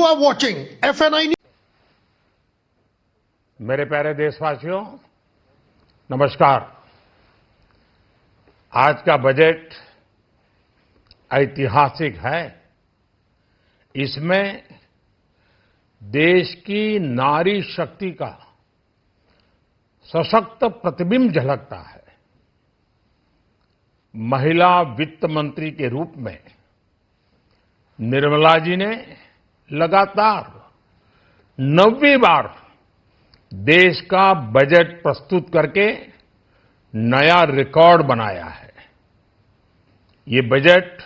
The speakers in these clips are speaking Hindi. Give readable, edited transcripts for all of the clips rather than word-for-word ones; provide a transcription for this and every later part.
You are watching FNI News. मेरे प्यारे देशवासियों, नमस्कार। आज का बजट ऐतिहासिक है। इसमें देश की नारी शक्ति का सशक्त प्रतिबिंब झलकता है। महिला वित्त मंत्री के रूप में निर्मला जी ने लगातार 9वीं बार देश का बजट प्रस्तुत करके नया रिकॉर्ड बनाया है। ये बजट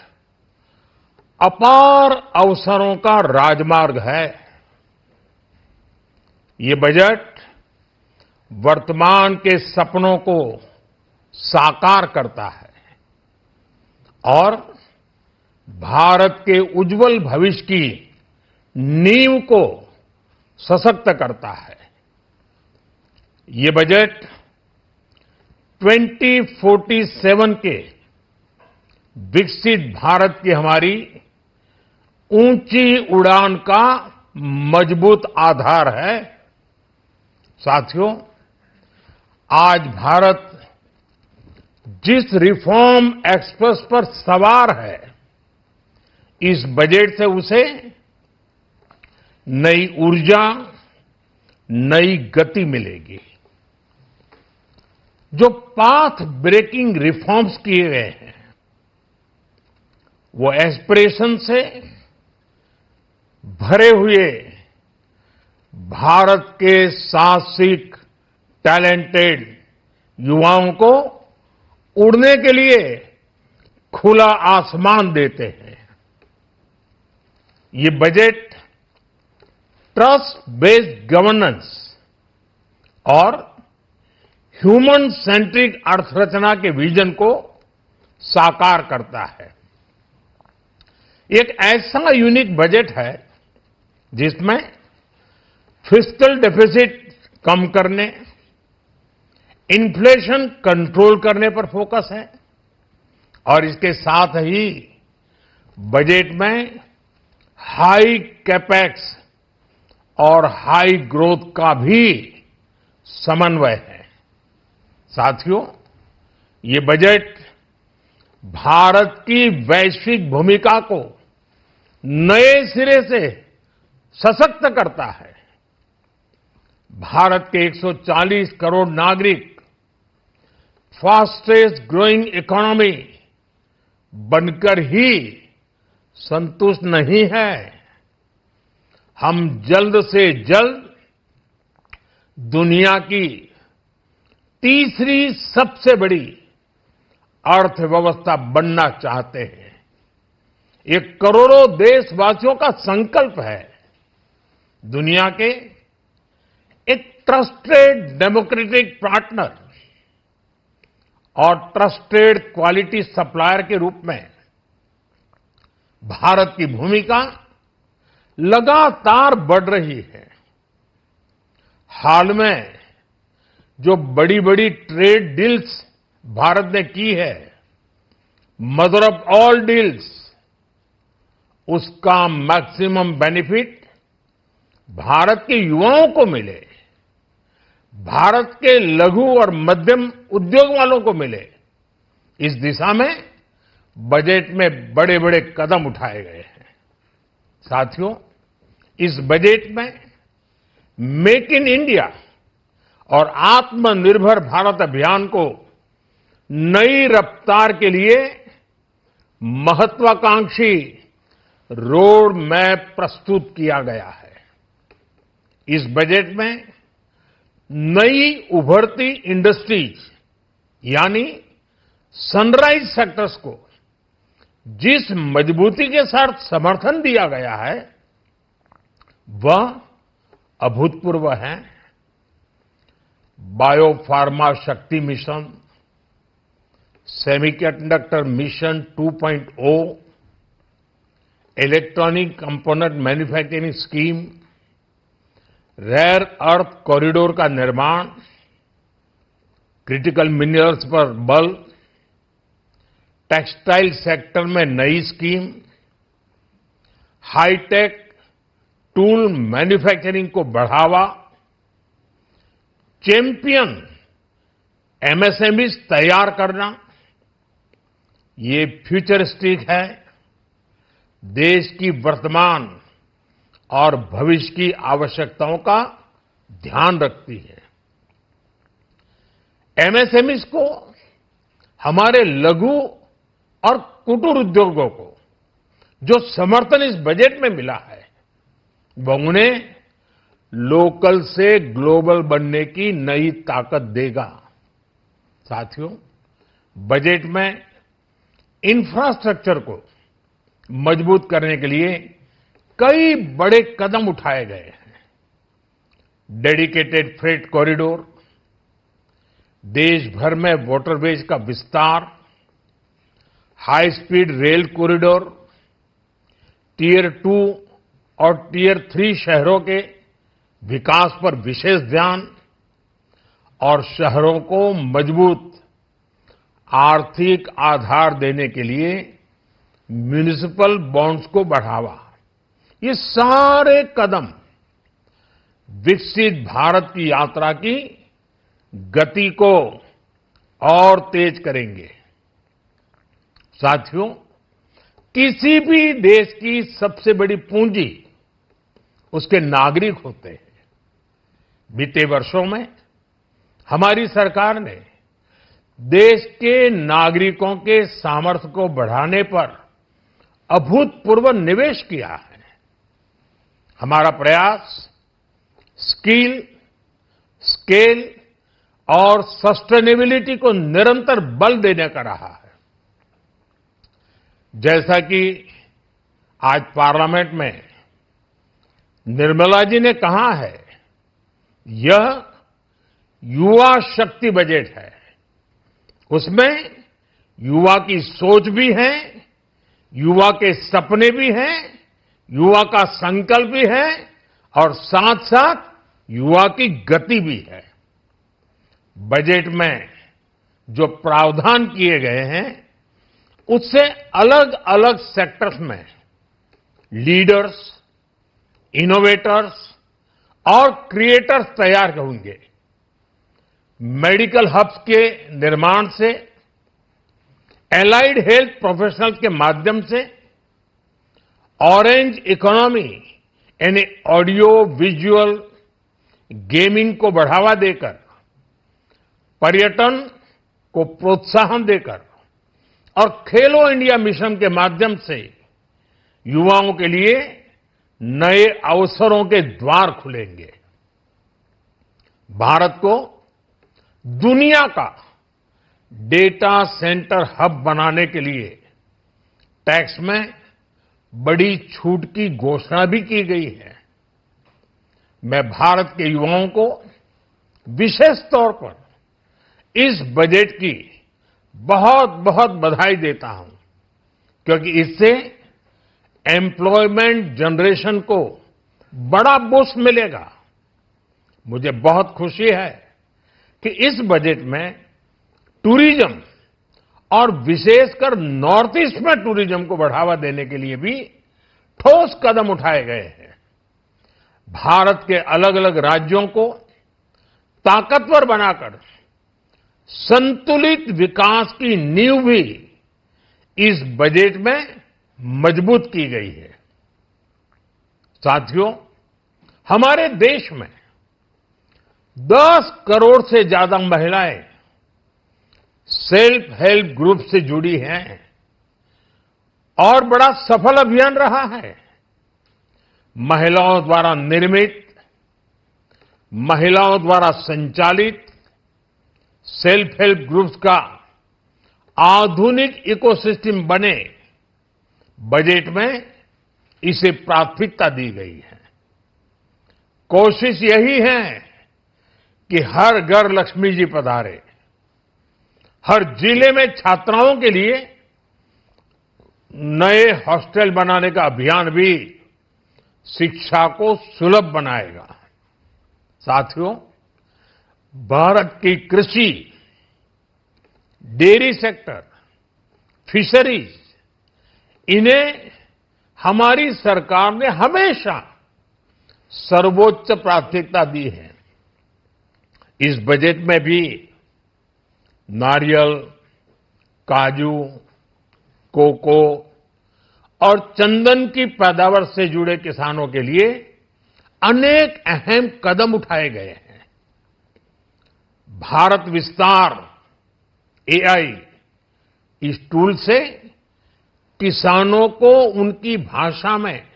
अपार अवसरों का राजमार्ग है। ये बजट वर्तमान के सपनों को साकार करता है और भारत के उज्जवल भविष्य की नींव को सशक्त करता है। ये बजट 2047 के विकसित भारत की हमारी ऊंची उड़ान का मजबूत आधार है। साथियों, आज भारत जिस रिफॉर्म एक्सप्रेस पर सवार है, इस बजट से उसे नई ऊर्जा, नई गति मिलेगी। जो पाथ ब्रेकिंग रिफॉर्म्स किए गए हैं, वो एस्पिरेशन से भरे हुए भारत के साहसिक, टैलेंटेड युवाओं को उड़ने के लिए खुला आसमान देते हैं। ये बजट ट्रस्ट बेस्ड गवर्नेंस और ह्यूमन सेंट्रिक अर्थरचना के विजन को साकार करता है। एक ऐसा यूनिक बजट है जिसमें फिस्कल डेफिसिट कम करने, इन्फ्लेशन कंट्रोल करने पर फोकस है और इसके साथ ही बजट में हाई कैपेक्स और हाई ग्रोथ का भी समन्वय है। साथियों, ये बजट भारत की वैश्विक भूमिका को नए सिरे से सशक्त करता है। भारत के 140 करोड़ नागरिक फास्टेस्ट ग्रोइंग इकोनॉमी बनकर ही संतुष्ट नहीं है। हम जल्द से जल्द दुनिया की तीसरी सबसे बड़ी अर्थव्यवस्था बनना चाहते हैं। ये करोड़ों देशवासियों का संकल्प है। दुनिया के एक ट्रस्टेड डेमोक्रेटिक पार्टनर और ट्रस्टेड क्वालिटी सप्लायर के रूप में भारत की भूमिका लगातार बढ़ रही है। हाल में जो बड़ी बड़ी ट्रेड डील्स भारत ने की है, मदर ऑफ ऑल डील्स, उसका मैक्सिमम बेनिफिट भारत के युवाओं को मिले, भारत के लघु और मध्यम उद्योग वालों को मिले। इस दिशा में बजट में बड़े बड़े कदम उठाए गए हैं। साथियों, इस बजट में मेक इन इंडिया और आत्मनिर्भर भारत अभियान को नई रफ्तार के लिए महत्वाकांक्षी रोड मैप प्रस्तुत किया गया है। इस बजट में नई उभरती इंडस्ट्रीज यानी सनराइज सेक्टर्स को जिस मजबूती के साथ समर्थन दिया गया है, वह अभूतपूर्व है। Biopharma Shakti mission, semiconductor mission 2.0, electronic component manufacturing scheme, rare earth corridor का निर्माण, क्रिटिकल मिनरल्स पर बल, टेक्सटाइल सेक्टर में नई स्कीम, हाईटेक टूल मैन्युफैक्चरिंग को बढ़ावा, चैंपियन एमएसएमईज तैयार करना, ये फ्यूचरिस्टिक है, देश की वर्तमान और भविष्य की आवश्यकताओं का ध्यान रखती है। एमएसएमईज को, हमारे लघु और कुटीर उद्योगों को जो समर्थन इस बजट में मिला है, वो उन्हें लोकल से ग्लोबल बनने की नई ताकत देगा। साथियों, बजट में इंफ्रास्ट्रक्चर को मजबूत करने के लिए कई बड़े कदम उठाए गए हैं। डेडिकेटेड फ्रेट कॉरिडोर, देश भर में वाटरवेज का विस्तार, high speed rail corridor, tier 2 और टियर 3 शहरों के विकास पर विशेष ध्यान और शहरों को मजबूत आर्थिक आधार देने के लिए म्युनिसिपल बॉन्ड्स को बढ़ावा, ये सारे कदम विकसित भारत की यात्रा की गति को और तेज करेंगे। साथियों, किसी भी देश की सबसे बड़ी पूंजी उसके नागरिक होते हैं। बीते वर्षों में हमारी सरकार ने देश के नागरिकों के सामर्थ्य को बढ़ाने पर अभूतपूर्व निवेश किया है। हमारा प्रयास स्किल, स्केल और सस्टेनेबिलिटी को निरंतर बल देने का रहा है। जैसा कि आज पार्लियामेंट में निर्मला जी ने कहा है, यह युवा शक्ति बजट है। उसमें युवा की सोच भी है, युवा के सपने भी हैं, युवा का संकल्प भी है और साथ साथ युवा की गति भी है। बजट में जो प्रावधान किए गए हैं, उससे अलग अलग सेक्टर्स में लीडर्स, इनोवेटर्स और क्रिएटर्स तैयार होंगे। मेडिकल हब्स के निर्माण से, एलाइड हेल्थ प्रोफेशनल्स के माध्यम से, ऑरेंज इकोनॉमी यानी ऑडियो विजुअल गेमिंग को बढ़ावा देकर, पर्यटन को प्रोत्साहन देकर और खेलो इंडिया मिशन के माध्यम से युवाओं के लिए नए अवसरों के द्वार खुलेंगे। भारत को दुनिया का डेटा सेंटर हब बनाने के लिए टैक्स में बड़ी छूट की घोषणा भी की गई है। मैं भारत के युवाओं को विशेष तौर पर इस बजट की बहुत बहुत बधाई देता हूं, क्योंकि इससे एम्प्लॉयमेंट जनरेशन को बड़ा बूस्ट मिलेगा। मुझे बहुत खुशी है कि इस बजट में टूरिज्म और विशेषकर नॉर्थ ईस्ट में टूरिज्म को बढ़ावा देने के लिए भी ठोस कदम उठाए गए हैं। भारत के अलग अलग राज्यों को ताकतवर बनाकर संतुलित विकास की नींव भी इस बजट में मजबूत की गई है। साथियों, हमारे देश में 10 करोड़ से ज्यादा महिलाएं सेल्फ हेल्प ग्रुप से जुड़ी हैं और बड़ा सफल अभियान रहा है। महिलाओं द्वारा निर्मित, महिलाओं द्वारा संचालित सेल्फ हेल्प ग्रुप्स का आधुनिक इकोसिस्टम बने, बजट में इसे प्राथमिकता दी गई है। कोशिश यही है कि हर घर लक्ष्मी जी पधारे। हर जिले में छात्राओं के लिए नए हॉस्टल बनाने का अभियान भी शिक्षा को सुलभ बनाएगा। साथियों, भारत की कृषि, डेयरी सेक्टर, फिशरीज, इन्हें हमारी सरकार ने हमेशा सर्वोच्च प्राथमिकता दी है। इस बजट में भी नारियल, काजू, कोको और चंदन की पैदावार से जुड़े किसानों के लिए अनेक अहम कदम उठाए गए हैं। भारत विस्तार एआई इस टूल से किसानों को उनकी भाषा में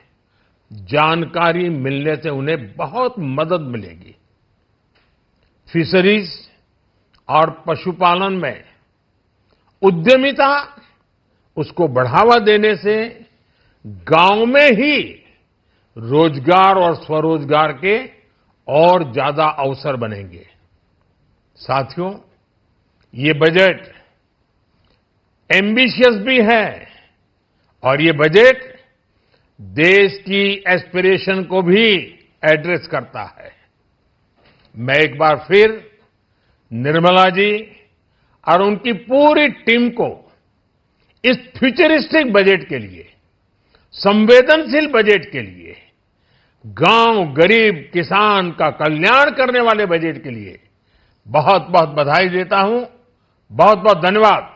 जानकारी मिलने से उन्हें बहुत मदद मिलेगी। फिशरीज और पशुपालन में उद्यमिता उसको बढ़ावा देने से गांव में ही रोजगार और स्वरोजगार के और ज्यादा अवसर बनेंगे। साथियों, ये बजट एम्बिशियस भी है और ये बजट देश की एस्पिरेशन को भी एड्रेस करता है। मैं एक बार फिर निर्मला जी और उनकी पूरी टीम को इस फ्यूचरिस्टिक बजट के लिए, संवेदनशील बजट के लिए, गांव, गरीब, किसान का कल्याण करने वाले बजट के लिए बहुत बहुत बधाई देता हूं। बहुत बहुत धन्यवाद।